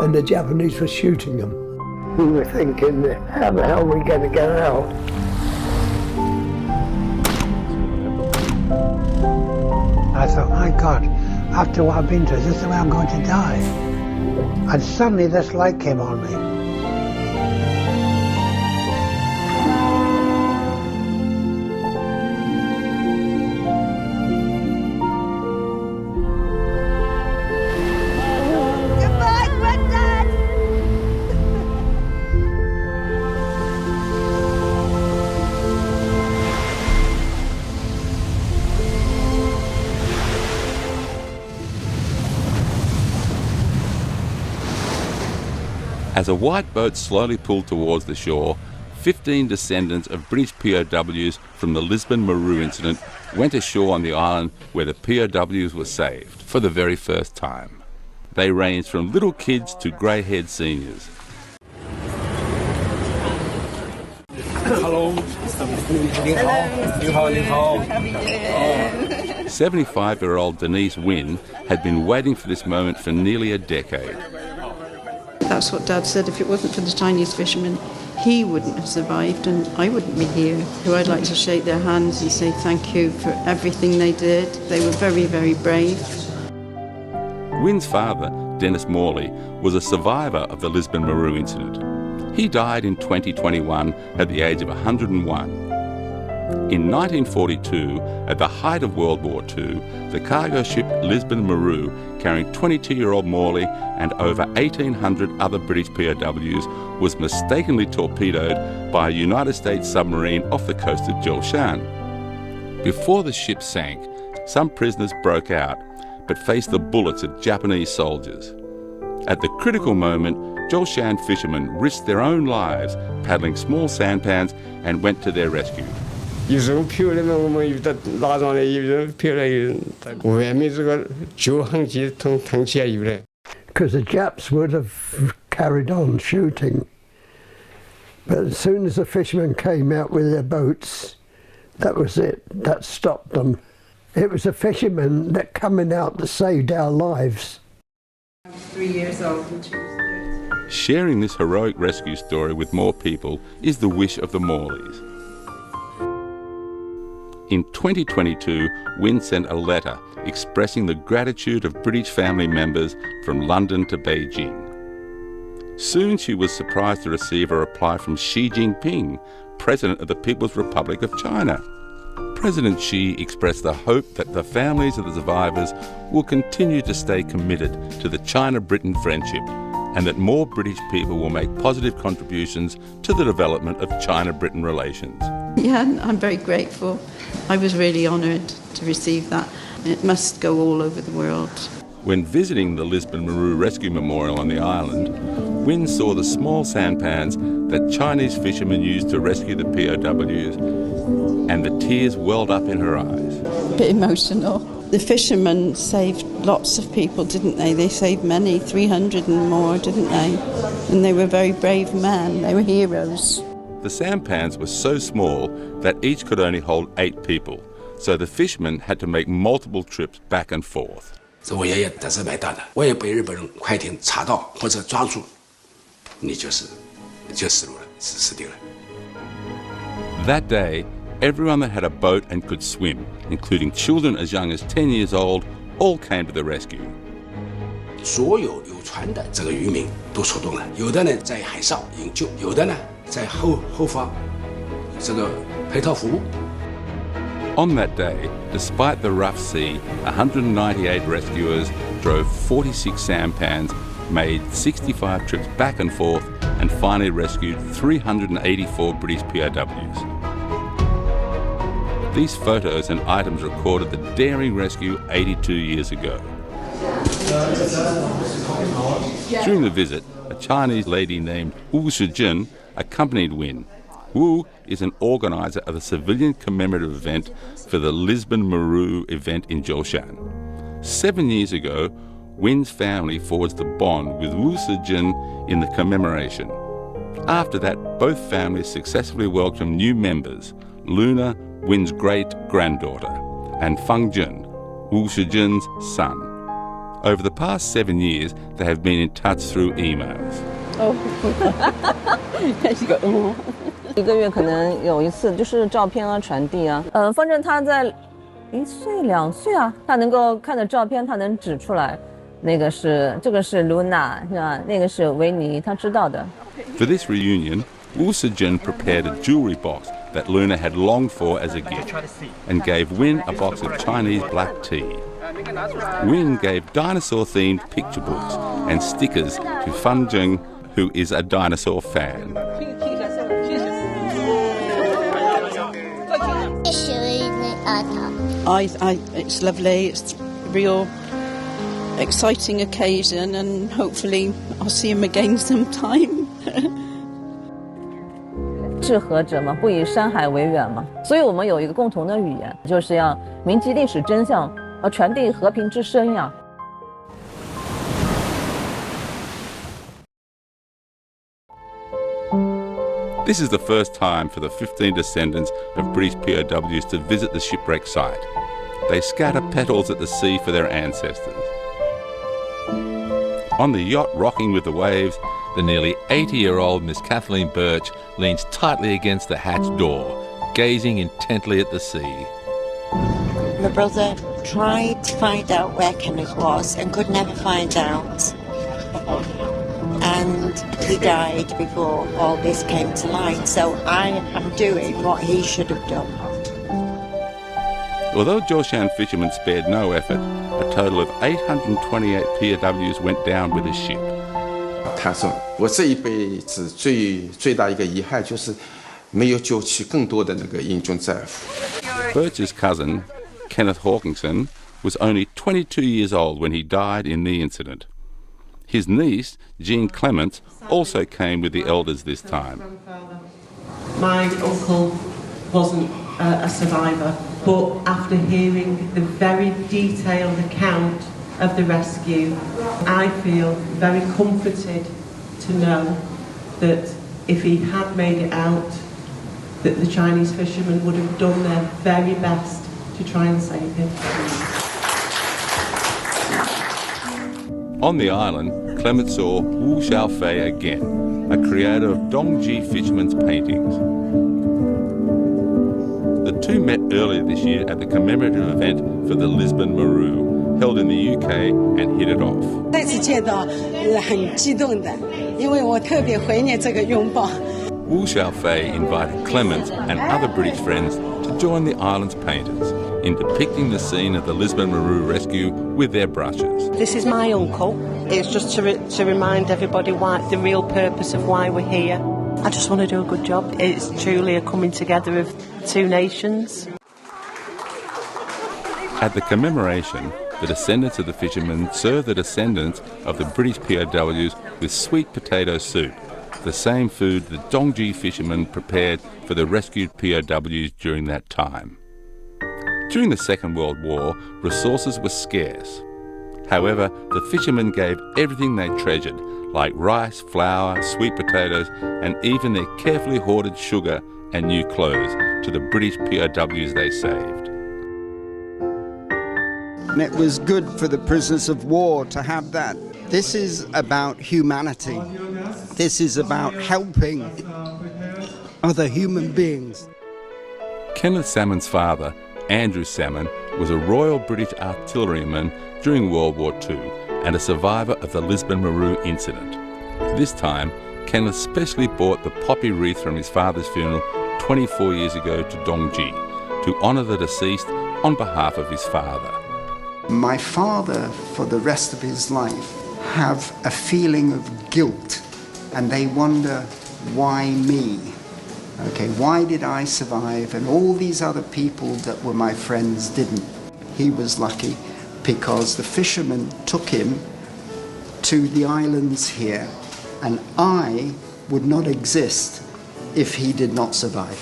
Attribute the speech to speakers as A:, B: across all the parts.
A: and the Japanese were shooting them. We were thinking, how the hell are we going to get out?
B: I thought, my God, after what I've been through, this is the way I'm going to die. And suddenly this light came on me.
C: As a white boat slowly pulled towards the shore, 15 descendants of British POWs from the Lisbon Maru incident went ashore on the island where the POWs were saved for the very first time. They ranged from little kids to grey-haired seniors.
D: Hello.
C: 75-year-old Denise Wynne had been waiting for this moment for nearly a decade.
E: That's what Dad said. If it wasn't for the Chinese fishermen, he wouldn't have survived and I wouldn't be here. So I'd like to shake their hands and say thank you for everything they did. They were very, very brave.
C: Wynne's father, Dennis Morley, was a survivor of the Lisbon Maru incident. He died in 2021 at the age of 101. In 1942, at the height of World War II, the cargo ship Lisbon Maru, carrying 22-year-old Morley and over 1,800 other British POWs, was mistakenly torpedoed by a United States submarine off the coast of Zhoushan. Before the ship sank, some prisoners broke out, but faced the bullets of Japanese soldiers. At the critical moment, Zhoushan fishermen risked their own lives paddling small sampans and went to their rescue.
F: 有时候漂亮的我们有的拉上来，有人漂亮，有人外面这个酒横起腾起来有嘞。
A: Because the Japs would have carried on shooting, but as soon as the fishermen came out with their boats, that was it. That stopped them. It was the fishermen that coming out that saved our lives.
E: I was 3 years old and she was 30.
C: Sharing this heroic rescue story with more people is the wish of the Morleys. In 2022, Wynne sent a letter expressing the gratitude of British family members from London to Beijing. Soon she was surprised to receive a reply from Xi Jinping, President of the People's Republic of China. President Xi expressed the hope that the families of the survivors will continue to stay committed to the China-Britain friendship and that more British people will make positive contributions to the development of China-Britain relations.
E: Yeah, I'm very grateful. I was really honoured to receive that. It must go all over the world.
C: When visiting the Lisbon Maru Rescue Memorial on the island, Wynne saw the small sampans that Chinese fishermen used to rescue the POWs, and the tears welled up in her eyes.
E: A bit emotional. The fishermen saved lots of people, didn't they? They saved many, 300 and more, didn't they? And they were very brave men. They were heroes.
C: The sampans were so small that each could only hold 8 people, so the fishermen had to make multiple trips back and forth.
D: 是我爷爷在这买大的，我也被日本人快艇查到或者抓住，你就死路了，死定了。
C: That day, everyone that had a boat and could swim, including children as young as 10 years old, all came to the rescue.
D: 所有有船的这个渔民都出动了，有的呢在海上营救，有的呢在后方这个配套服务。
C: On that day, despite the rough sea, 198 rescuers drove 46 sampans, made 65 trips back and forth, and finally rescued 384 British POWs. These photos and items recorded the daring rescue 82 years ago. During the visit, a Chinese lady named Wu Shijin accompanied Wynne. Wu is an organiser of a civilian commemorative event for the Lisbon Maru event in Zhoushan. 7 years ago, Wynne's family forged a bond with Wu Shijin in the commemoration. After that, both families successfully welcomed new members, Luna, Wynne's great-granddaughter, and Feng Jun, Wu Shijin's son. Over the past 7 years, they have been in touch through emails.
G: 1个月可能有一次，就是照片啊、传递啊。反正他在1岁、2岁啊，他能够看着照片，他能指出来，这个是 Luna 是吧？那个是维尼，他知道的。
C: For this reunion, Wu-Sejun prepared a jewelry box that Luna had longed for as a gift and gave Win a box of Chinese black tea. Win gave dinosaur-themed picture books and stickers to Fun-Jung, who is a dinosaur fan.
E: It's lovely. It's a real exciting occasion, and hopefully I'll see him again sometime.
G: 治和者嘛，不以山海为远嘛，所以我们有一个共同的语言，就是要铭记历史真相和传递和平之声呀。
C: This is the first time for the 15 descendants of British POWs to visit the shipwreck site. They scatter petals at the sea for their ancestors. On the yacht rocking with the waves,
H: the nearly 80-year-old Miss Kathleen Birch leans tightly against the hatch door, gazing intently at the sea.
I: My brother tried to find out where Kenneth was and could never find out. And he died before all this came to light, so I am doing what he should have done.
C: Although Zhoushan fishermen spared no effort, a total of 828 POWs went down with the ship.
J: 他说：“我这一辈子最大一个遗憾就是没有救起更多的那个英军战俘。”
C: Birch's cousin, Kenneth Hawkinson, was only 22 years old when he died in the incident. His niece, Jean Clements, also came with the elders this time.
K: My uncle wasn't a survivor, but after hearing the very detailed account of the rescue, I feel very comforted to know that if he had made it out, that the Chinese fishermen would have done their very best to try and save him.
C: On the island, Clement saw Wu Xiaofei again, a creator of Dongji fishermen's paintings. The two met earlier this year at the commemorative event for the Lisbon Maru, held in the UK, and hit it off.
L: 再次见到很激动的，因为我特别怀念这个拥抱。
C: Wu Xiaofei invited Clement and other British friends to join the island's painters in depicting the scene of the Lisbon Maru rescue with their brushes.
K: This is my uncle. It's just to remind everybody why the real purpose of why we're here. I just want to do a good job. It's truly a coming together of two nations.
C: At the commemoration, the descendants of the fishermen served the descendants of the British POWs with sweet potato soup, the same food the Dongji fishermen prepared for the rescued POWs during that time. During the Second World War, resources were scarce. However, the fishermen gave everything they treasured, like rice, flour, sweet potatoes, and even their carefully hoarded sugar and new clothes to the British POWs they saved.
M: And it was good for the prisoners of war to have that. This is about humanity. This is about helping other human beings.
C: Kenneth Salmon's father, Andrew Salmon, was a Royal British artilleryman during World War II and a survivor of the Lisbon Maru incident. This time, Kenneth specially bought the poppy wreath from his father's funeral 24 years ago to Dongji to honour the deceased on behalf of his father.
M: My father, for the rest of his life, have a feeling of guilt, and they wonder, why me? Okay, why did I survive and all these other people that were my friends didn't? He was lucky because the fishermen took him to the islands here, and I would not exist if he did not survive.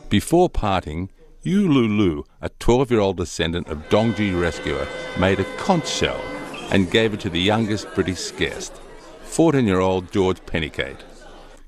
C: Before parting, Yu Lulu, a 12-year-old descendant of Dongji rescuer, made a conch shell and gave it to the youngest British guest, 14-year-old George Pennicate.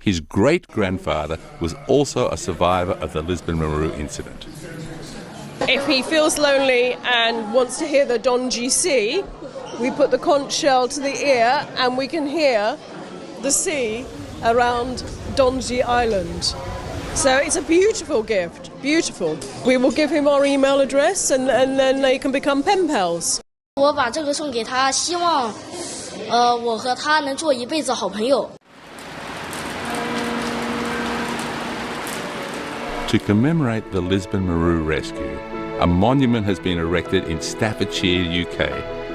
C: His great-grandfather was also a survivor of the Lisbon Maru incident.
N: If he feels lonely and wants to hear the Dongji Sea, We put the conch shell to the ear and we can hear the sea around Dongji Island. So it's a beautiful gift, beautiful. We will give him our email address and then they can become pen pals.
O: 我把这个送给他，希望我和他能做一辈子好朋友。
C: To commemorate the Lisbon Maru rescue, a monument has been erected in Staffordshire, UK,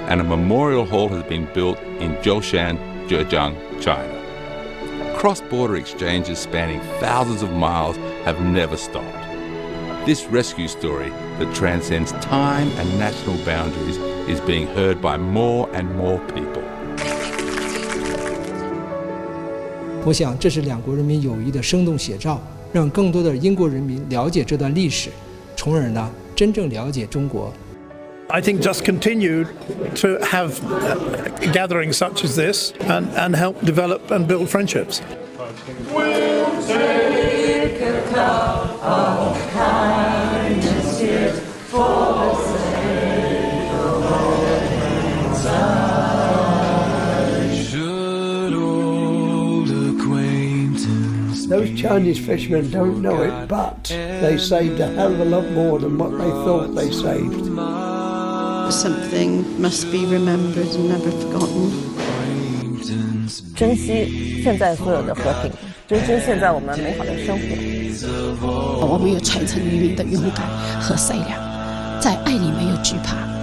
C: and a memorial hall has been built in Zhoushan, Zhejiang, China. Cross-border exchanges spanning thousands of miles have never stopped. This rescue story that transcends time and national boundaries is being heard by more and more people.
P: 我想这是两国人民友谊的生动写照，让更多的英国人民了解这段历史，从而呢真正了解中国。
Q: I think just continue to have gatherings such as this and help develop and build friendships.
R: We'll take a cup of kindness here for the sake of all mankind. Should old acquaintance.
A: Those Chinese fishermen don't know it, but they saved a hell of a lot more than what they thought they saved.
E: Something must be remembered and never forgotten.
G: 珍惜现在所有的和平，珍惜现在我们美好的生活。
S: 我们要传承渔民的勇敢和善良，在爱里没有惧怕。